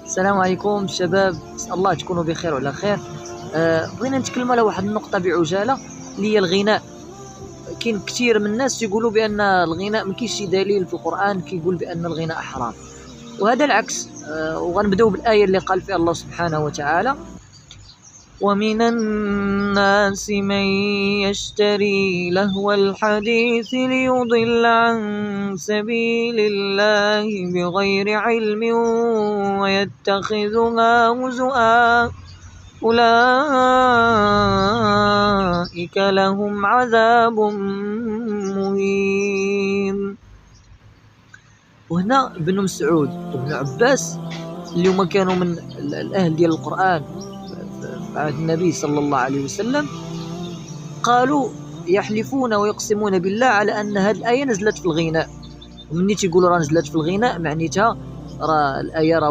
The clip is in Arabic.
السلام عليكم شباب، نسأل الله تكونوا بخير وعلى خير. بغينا نتكلموا على واحد النقطة بعجالة اللي هي الغناء. كاين كثير من الناس يقولوا بأن الغناء ما كاينش شي دليل في القرآن كيقول بأن الغناء حرام، وهذا العكس. وغنبداو بالآية اللي قال فيها الله سبحانه وتعالى: ومن الناس من يشتري لهو الحديث ليضل عن سبيل الله بغير علم ويتخذها هزؤا أولئك لهم عذاب مهين. وهنا ابن مسعود وابن عباس اللي هما كانوا من الأهل ديال القرآن في عهد النبي صلى الله عليه وسلم، قالوا يحلفون ويقسمون بالله على أن هذه الآية نزلت في الغناء. ومني تيقولوا راه نزلت في الغناء معنيتها راه الآية